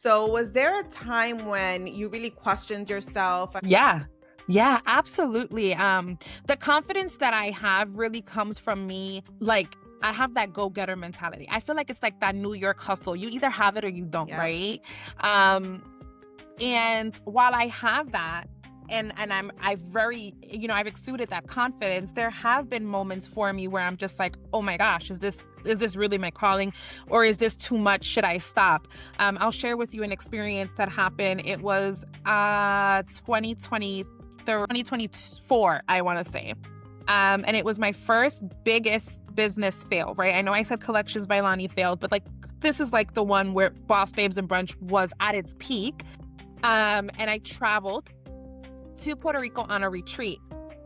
So was there a time when you really questioned yourself? Yeah. Yeah, absolutely. The confidence that I have really comes from me, like, I have that go-getter mentality. I feel like it's like that New York hustle. You either have it or you don't, Yep. right? Um, and while I have that, and I've very, I've exuded that confidence, there have been moments for me where I'm just like, oh my gosh, is this really my calling, or is this too much? Should I stop? I'll share with you an experience that happened. It was 2024, I want to say. And it was my first biggest business fail, right? I know I said Collections by Lonnie failed, but like this is like the one where Boss Babes and Brunch was at its peak. And I traveled to Puerto Rico on a retreat.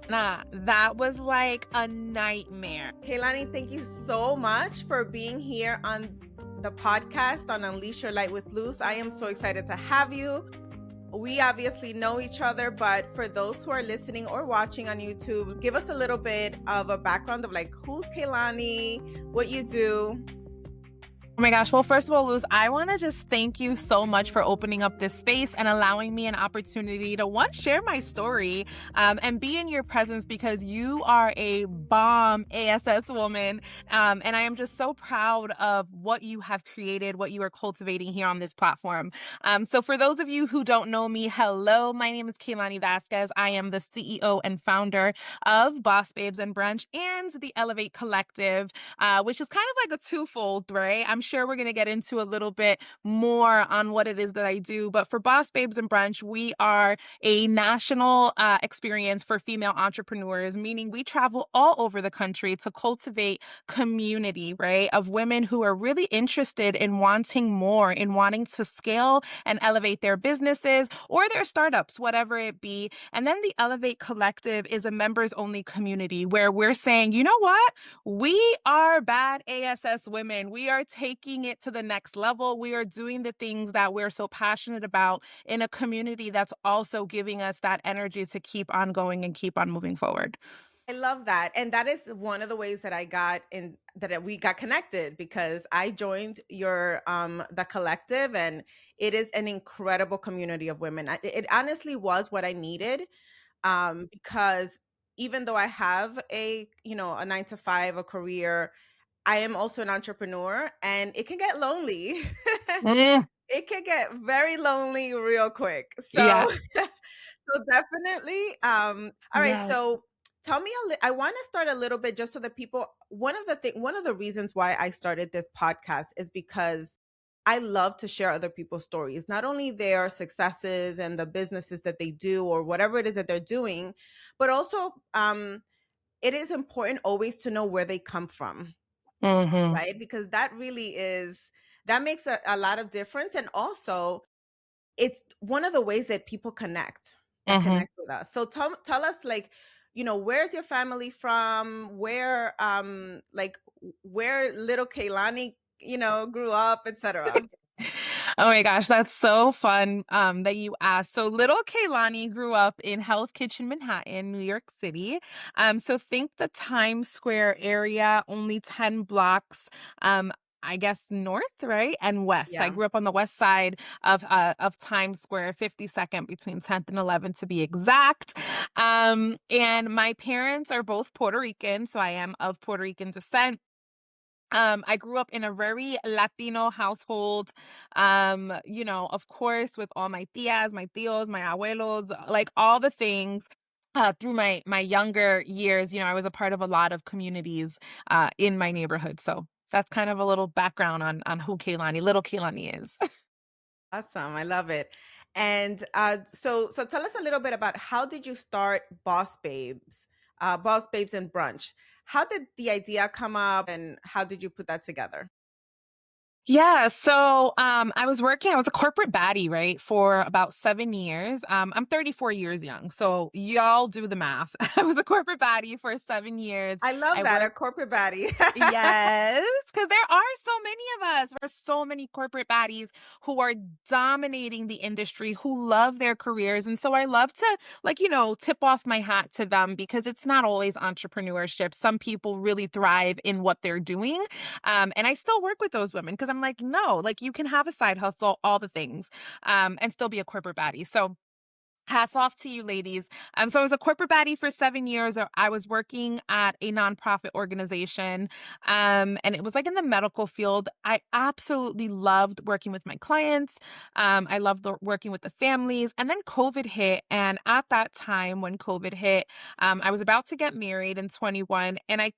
Nah, that was like a nightmare. Kayelani, thank you so much for being here on the podcast on Unleash Your Light with Luz. I am so excited to have you. We obviously know each other, but for those who are listening or watching on YouTube, give us a little bit of a background of like, who's Kayelani, what you do. Oh my gosh. Well, first of all, Luz, I want to just thank you so much for opening up this space and allowing me an opportunity to share my story and be in your presence, because you are a bomb ASS woman. And I am just so proud of what you have created, what you are cultivating here on this platform. So for those of you who don't know me, hello, my name is Kayelani Vasquez. I am the CEO and founder of Boss Babes and Brunch and the Elevate Collective, which is kind of like a twofold, right? I'm sure we're going to get into a little bit more on what it is that I do. But for Boss Babes and Brunch, we are a national experience for female entrepreneurs, meaning we travel all over the country to cultivate community, right, of women who are really interested in wanting more, in wanting to scale and elevate their businesses or their startups, whatever it be. And then the Elevate Collective is a members only community where we're saying, you know what? We are bad ASS women. We are taking it to the next level. We are doing the things that we're so passionate about in a community that's also giving us that energy to keep on going and keep on moving forward. I love that. And that is one of the ways that I got in, that we got connected, because I joined your the collective, and it is an incredible community of women. It honestly was what I needed, because even though I have a 9 to 5, a career, I am also an entrepreneur, and it can get lonely. Mm, It can get very lonely real quick. yeah. So so definitely. All right. Yeah. So tell me I want to start a little bit, just so that people. One of the reasons why I started this podcast is because I love to share other people's stories, not only their successes and the businesses that they do or whatever it is that they're doing, but also it is important always to know where they come from, Hmm. right? Because that makes a lot of difference. And also, it's one of the ways that people Hmm. connect with us. So tell us, like, where's your family from? Where little Kayelani, grew up, etc. Oh my gosh, that's so fun that you asked. So little Kaylani grew up in Hell's Kitchen, Manhattan, New York City. So think the Times Square area, only 10 blocks. I guess north, right? And west. I Yeah. grew up on the west side of Times Square, 52nd between 10th and 11th to be exact. And my parents are both Puerto Rican, so I am of Puerto Rican descent. I grew up in a very Latino household. Of course, with all my tias, my tios, my abuelos, like all the things. Through my younger years, I was a part of a lot of communities in my neighborhood. So that's kind of a little background on who little Kaylani is. Awesome. I love it. And so tell us a little bit about, how did you start Boss Babes and Brunch? How did the idea come up, and how did you put that together? Yeah, so I was a corporate baddie, right, for about 7 years. I'm 34 years young, so y'all do the math. I was a corporate baddie for 7 years. I love I that, a worked. corporate baddie. Yes, because there are so many of us. There are so many corporate baddies who are dominating the industry, who love their careers. And so I love to, tip off my hat to them, because it's not always entrepreneurship. Some people really thrive in what they're doing. And I still work with those women because I'm like, no, like you can have a side hustle, all the things, and still be a corporate baddie. So hats off to you ladies. So I was a corporate baddie for 7 years. I was working at a nonprofit organization. And it was like in the medical field. I absolutely loved working with my clients. I loved working with the families. And then COVID hit. And at that time when COVID hit, I was about to get married in 21, and I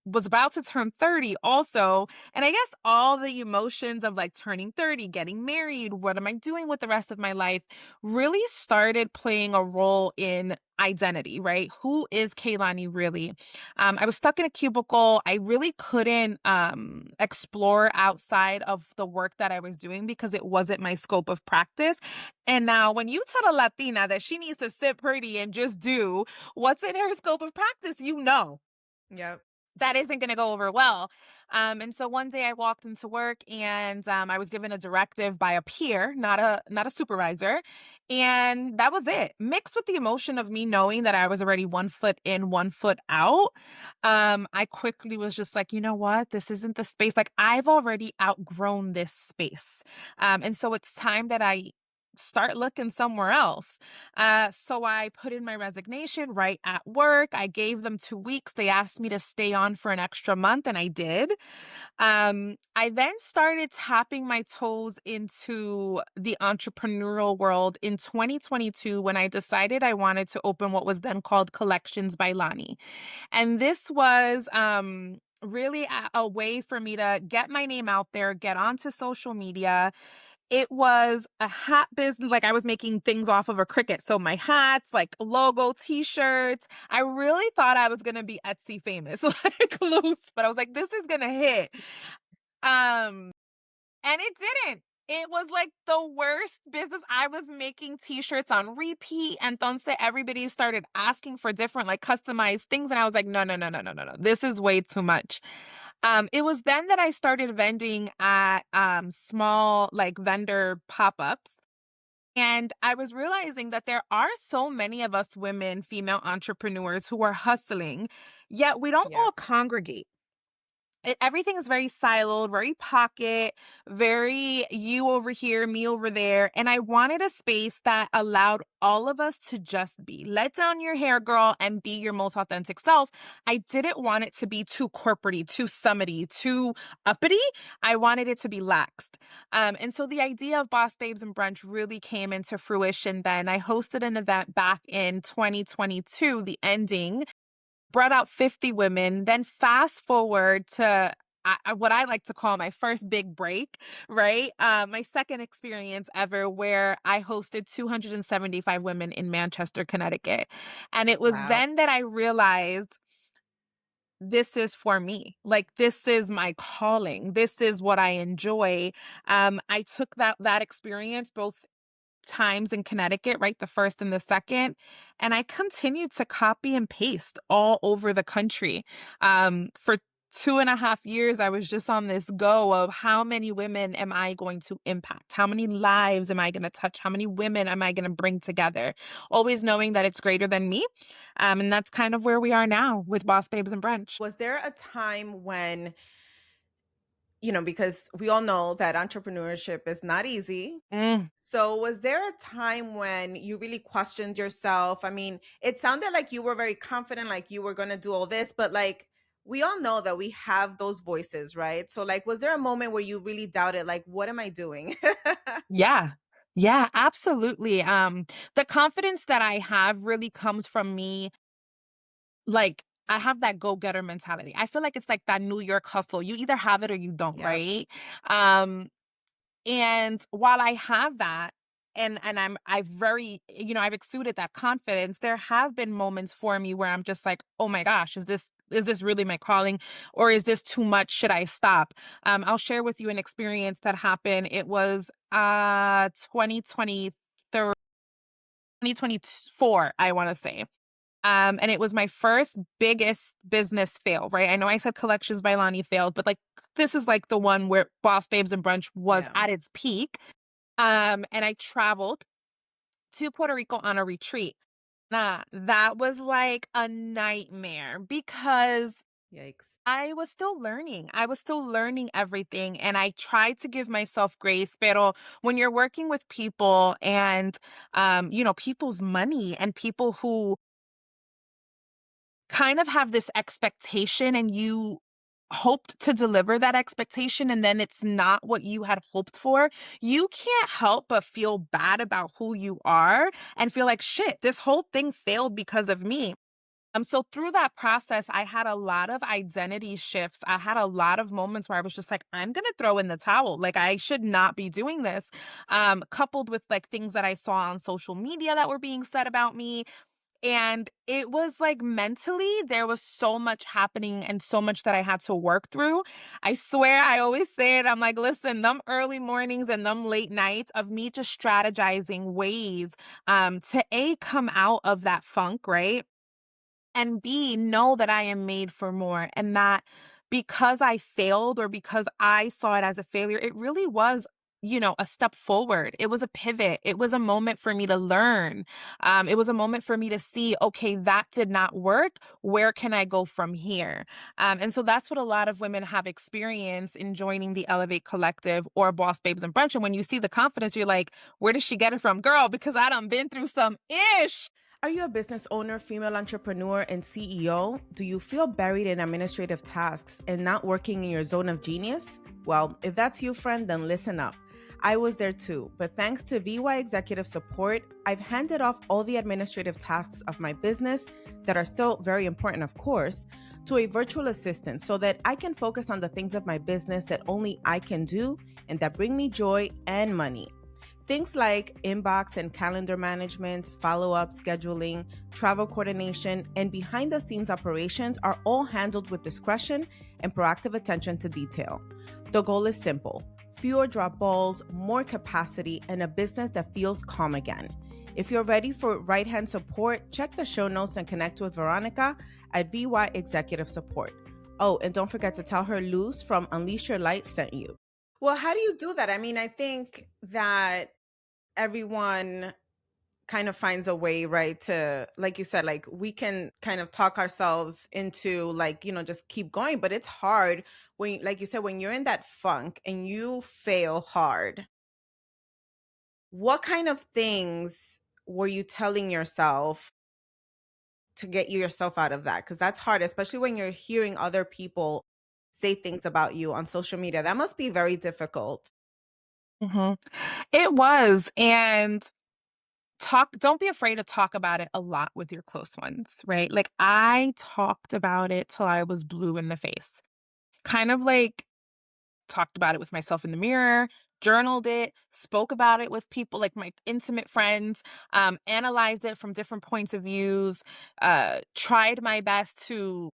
was about to turn 30 also. And I guess all the emotions of like turning 30, getting married, what am I doing with the rest of my life, really started playing a role in identity, right? Who is Kayelani really? I was stuck in a cubicle. I really couldn't explore outside of the work that I was doing because it wasn't my scope of practice. And now, when you tell a Latina that she needs to sit pretty and just do what's in her scope of practice, you know Yep. that isn't going to go over well. And so one day I walked into work, and I was given a directive by a peer, not a supervisor, and that was it. Mixed with the emotion of me knowing that I was already 1 foot in, 1 foot out, I quickly was just like, you know what, this isn't the space. Like I've already outgrown this space, and so it's time that I start looking somewhere else. So I put in my resignation right at work. I gave them 2 weeks. They asked me to stay on for an extra month, and I did. I then started tapping my toes into the entrepreneurial world in 2022 when I decided I wanted to open what was then called Collections by Lani. And this was really a way for me to get my name out there, get onto social media. It was a hat business. Like I was making things off of a Cricut. So my hats, like logo t-shirts. I really thought I was gonna be Etsy famous, like loose, but I was like, this is gonna hit. Um, and it didn't. It was like the worst business. I was making t-shirts on repeat. And entonces everybody started asking for different like customized things. And I was like, no, no, no, no, no, no, no. This is way too much. It was then that I started vending at small like vendor pop-ups. And I was realizing that there are so many of us women, female entrepreneurs who are hustling, yet we don't Yep. all congregate. Everything is very siloed, very pocket, very you over here, me over there. And I wanted a space that allowed all of us to just be. Let down your hair, girl, and be your most authentic self. I didn't want it to be too corporate, too summity, too uppity. I wanted it to be laxed. And so the idea of Boss Babes and Brunch really came into fruition then. I hosted an event back in 2022, the ending, brought out 50 women. Then fast forward to what I like to call my first big break, right? My second experience ever, where I hosted 275 women in Manchester, Connecticut. And it was Wow. then that I realized this is for me. Like this is my calling. This is what I enjoy. I took that experience, both times in Connecticut, right? The first and the second. And I continued to copy and paste all over the country. For 2.5 years, I was just on this go of how many women am I going to impact? How many lives am I going to touch? How many women am I going to bring together? Always knowing that it's greater than me. And that's kind of where we are now with Boss Babes and Brunch. Was there a time when, because we all know that entrepreneurship is not easy. Mm, So, was there a time when you really questioned yourself? I mean, it sounded like you were very confident, like you were going to do all this, but like we all know that we have those voices, right? So, like, was there a moment where you really doubted, like, what am I doing? yeah. Yeah, absolutely. The confidence that I have really comes from me. Like, I have that go-getter mentality. I feel like it's like that New York hustle. You either have it or you don't, Yep. right? Um, and while I have that, and I've very, I've exuded that confidence, there have been moments for me where I'm just like, oh my gosh, is this really my calling, or is this too much? Should I stop? I'll share with you an experience that happened. It was 2023, 2024, I want to say. And it was my first biggest business fail, right? I know I said Collections by Lonnie failed, but like this is like the one where Boss Babes and Brunch was Yeah. at its peak. And I traveled to Puerto Rico on a retreat. Nah, that was like a nightmare because Yikes. I was still learning. I was still learning everything, and I tried to give myself grace. Pero when you're working with people and, people's money and people who kind of have this expectation and you hoped to deliver that expectation and then it's not what you had hoped for, you can't help but feel bad about who you are and feel like, shit, this whole thing failed because of me. So through that process, I had a lot of identity shifts. I had a lot of moments where I was just like, I'm gonna throw in the towel. Like I should not be doing this. Coupled with like things that I saw on social media that were being said about me. And it was like mentally, there was so much happening and so much that I had to work through. I swear, I always say it. I'm like, listen, them early mornings and them late nights of me just strategizing ways to A, come out of that funk, right? And B, know that I am made for more and that because I failed or because I saw it as a failure, it really was, a step forward. It was a pivot. It was a moment for me to learn. It was a moment for me to see, okay, that did not work. Where can I go from here? And so that's what a lot of women have experienced in joining the Elevate Collective or Boss Babes and Brunch. And when you see the confidence, you're like, where does she get it from? Girl, because I done been through some ish. Are you a business owner, female entrepreneur, and CEO? Do you feel buried in administrative tasks and not working in your zone of genius? Well, if that's you, friend, then listen up. I was there too, but thanks to VY Executive Support, I've handed off all the administrative tasks of my business that are still very important, of course, to a virtual assistant so that I can focus on the things of my business that only I can do and that bring me joy and money. Things like inbox and calendar management, follow up scheduling, travel coordination, and behind the scenes operations are all handled with discretion and proactive attention to detail. The goal is simple: fewer drop balls, more capacity, and a business that feels calm again. If you're ready for right hand support, check the show notes and connect with Veronica at VY Executive Support. Oh, and don't forget to tell her Luz from Unleash Your Light sent you. Well, how do you do that? I mean, I think that everyone kind of finds a way, right, to, like you said, like we can kind of talk ourselves into like, just keep going. But it's hard when, like you said, when you're in that funk and you fail hard. What kind of things were you telling yourself to get yourself out of that? Because that's hard, especially when you're hearing other people say things about you on social media. That must be very difficult. hmm It was. And don't be afraid to talk about it a lot with your close ones, right? Like I talked about it till I was blue in the face. Kind of like talked about it with myself in the mirror, journaled it, spoke about it with people like my intimate friends, analyzed it from different points of views, tried my best to,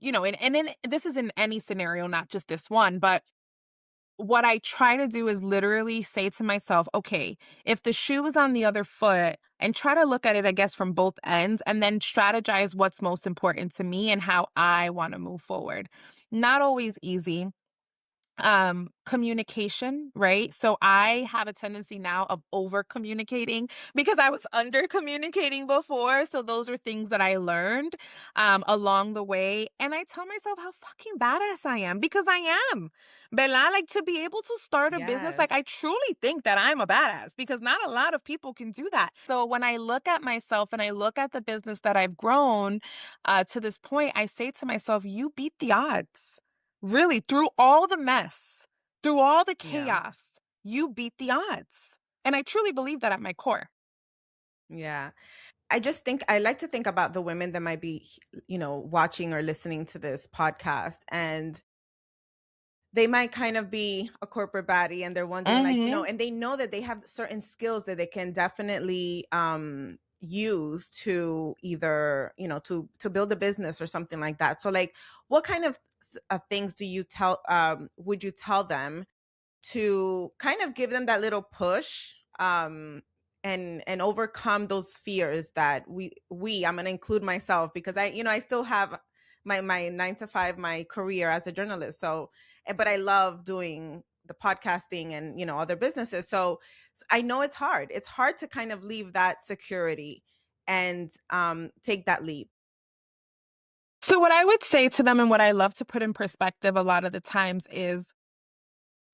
this is in any scenario, not just this one, but what I try to do is literally say to myself, okay, if the shoe is on the other foot, and try to look at it, I guess, from both ends and then strategize what's most important to me and how I want to move forward. Not always easy. Communication, right? So I have a tendency now of over communicating because I was under communicating before. So those are things that I learned along the way. And I tell myself how fucking badass I am because I am. Bella, like to be able to start a business, like Yes. I truly think that I'm a badass because not a lot of people can do that. So when I look at myself and I look at the business that I've grown to this point, I say to myself, you beat the odds. Really, through all the mess, through all the Yeah. chaos, you beat the odds. And I truly believe that at my core. Yeah. I like to think about the women that might be, watching or listening to this podcast, and they might kind of be a corporate baddie and they're wondering, like, Mhm. and they know that they have certain skills that they can definitely use to either, to build a business or something like that. So like what kind of things do you tell would you tell them to kind of give them that little push, and overcome those fears that I'm going to include myself, because I still have my 9 to 5, my career as a journalist. So but I love doing the podcasting and other businesses. So I know it's hard to kind of leave that security and take that leap. So, what I would say to them and what I love to put in perspective a lot of the times is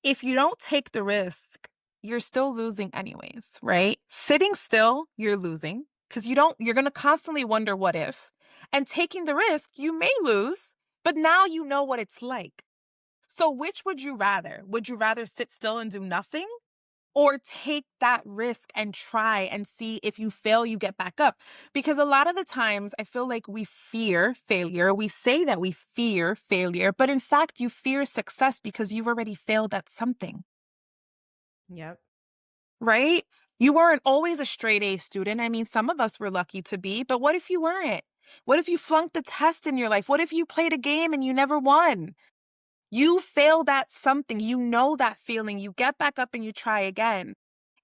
if you don't take the risk, you're still losing anyways, right? Sitting still, you're losing because you're going to constantly wonder what if. And taking the risk, you may lose, but now you know what it's like. So, which would you rather? Would you rather sit still and do nothing? Or take that risk and try and see if you fail, you get back up. Because a lot of the times I feel like we fear failure. We say that we fear failure, but in fact, you fear success because you've already failed at something, Yep. right? You weren't always a straight A student. I mean, some of us were lucky to be, but what if you weren't? What if you flunked a test in your life? What if you played a game and you never won? You failed at something. You know that feeling. You get back up and you try again.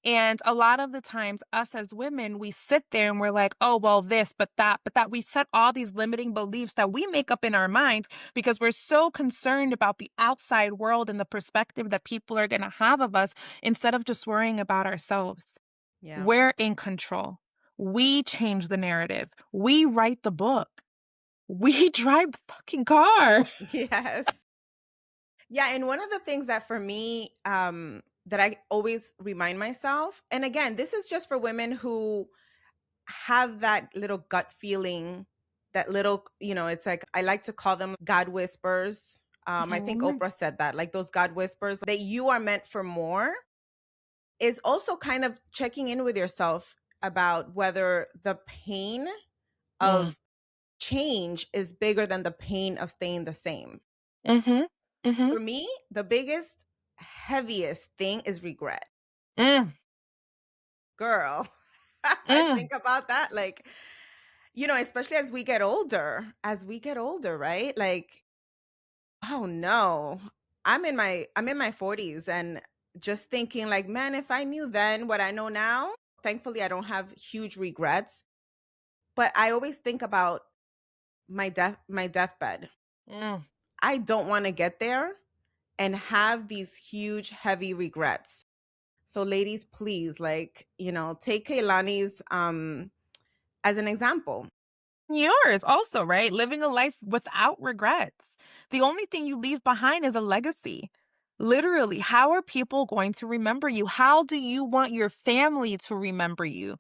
And a lot of the times, us as women, we sit there and we're like, oh, well, this, but that, but that. We set all these limiting beliefs that we make up in our minds because we're so concerned about the outside world and the perspective that people are going to have of us instead of just worrying about ourselves. Yeah. We're in control. We change the narrative. We write the book. We drive the fucking car. Yes. Yeah, and one of the things that for me, that I always remind myself, and again, this is just for women who have that little gut feeling, that little, it's like I like to call them God whispers. I think Mhm. Oprah said that, like those God whispers, that you are meant for more, is also kind of checking in with yourself about whether the pain Mm. of change is bigger than the pain of staying the same. Mhm. Mhm. For me, the biggest, heaviest thing is regret. Mm. Girl, I Mm. think about that like, especially as we get older, right? Like, oh no. I'm in my 40s and just thinking like, man, if I knew then what I know now, thankfully I don't have huge regrets, but I always think about my deathbed. Mm. I don't want to get there and have these huge heavy regrets. So ladies, please, like, take Kaylani's as an example. Yours also, right? Living a life without regrets. The only thing you leave behind is a legacy. Literally, how are people going to remember you? How do you want your family to remember you?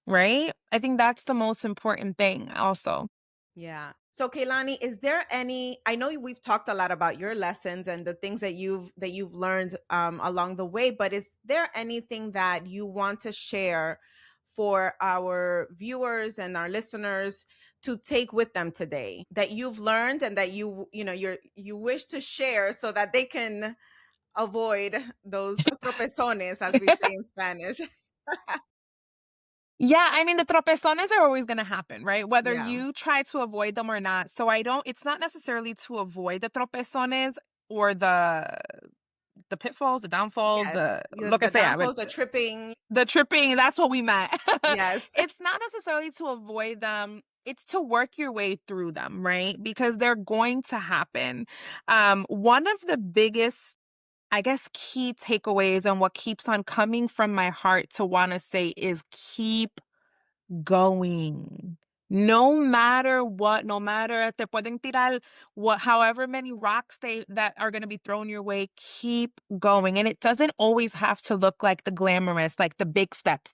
Right? I think that's the most important thing, also. Yeah. So Kaylani, is there any, I know we've talked a lot about your lessons and the things that you've learned along the way, but is there anything that you want to share for our viewers and our listeners to take with them today that you've learned and that you wish to share so that they can avoid those tropezones, as we say in Spanish? Yeah, I mean, the tropezones are always going to happen, right? Whether Yeah. you try to avoid them or not. So it's not necessarily to avoid the tropezones or the pitfalls, the downfalls, Yes. the lo que The sea, downfalls, the tripping. the tripping, that's what we meant. Yes. It's not necessarily to avoid them. It's to work your way through them, right? Because they're going to happen. One of the biggest, I guess, key takeaways and what keeps on coming from my heart to want to say is keep going. No matter what, no matter te pueden tirar what however many rocks they that are gonna be thrown your way, keep going. And it doesn't always have to look like the glamorous, like the big steps.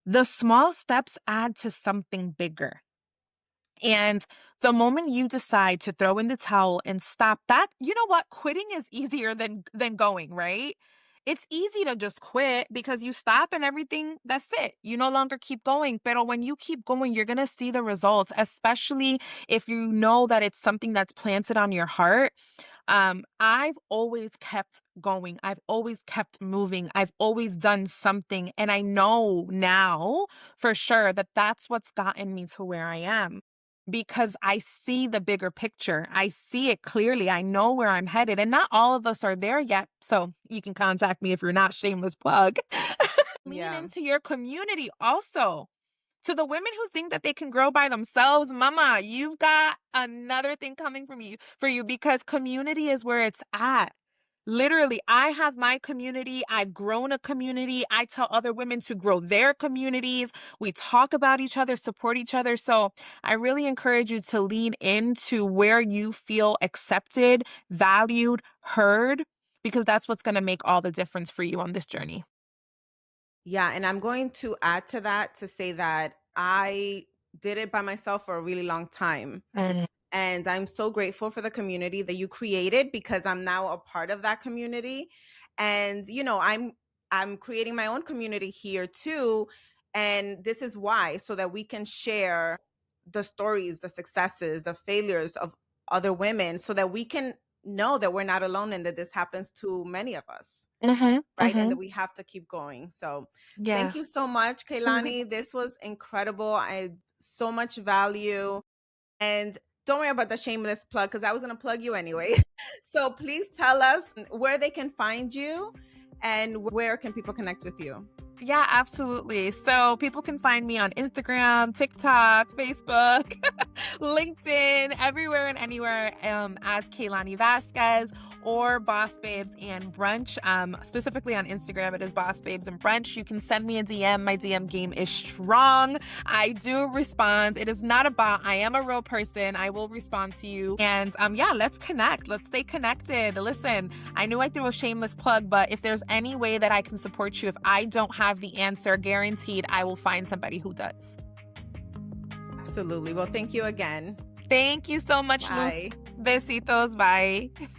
The small steps add to something bigger. And the moment you decide to throw in the towel and stop that, you know what? Quitting is easier than going, right? It's easy to just quit because you stop and everything, that's it. You no longer keep going. But when you keep going, you're going to see the results, especially if you know that it's something that's planted on your heart. I've always kept going. I've always kept moving. I've always done something. And I know now for sure that that's what's gotten me to where I am because I see the bigger picture. I see it clearly. I know where I'm headed. And not all of us are there yet. So you can contact me if you're not, shameless plug. Lean Yeah. into your community also. To the women who think that they can grow by themselves, mama, you've got another thing coming from you for you because community is where it's at. Literally, I have my community. I've grown a community. I tell other women to grow their communities. We talk about each other, support each other. So I really encourage you to lean into where you feel accepted, valued, heard, because that's what's going to make all the difference for you on this journey. Yeah, and I'm going to add to that to say that I did it by myself for a really long time. Mm. And I'm so grateful for the community that you created because I'm now a part of that community. And I'm creating my own community here too. And this is why, so that we can share the stories, the successes, the failures of other women so that we can know that we're not alone and that this happens to many of us, Mhm, right? And that mhm. we have to keep going. So thank you Yes. so much, Kaylani. This was incredible. I so much value. And don't worry about the shameless plug because I was going to plug you anyway. So please tell us where they can find you and where can people connect with you. Yeah, absolutely. So people can find me on Instagram, TikTok, Facebook, LinkedIn, everywhere and anywhere as Kayelani Vasquez or Boss Babes and Brunch. Specifically on Instagram, it is Boss Babes and Brunch. You can send me a DM. My DM game is strong. I do respond. It is not a bot. I am a real person. I will respond to you. And yeah, let's connect. Let's stay connected. Listen, I knew I threw a shameless plug, but if there's any way that I can support you, if I don't have the answer, guaranteed I will find somebody who does. Absolutely. Well, thank you again. Thank you so much, Luz. Bye. Besitos. Bye.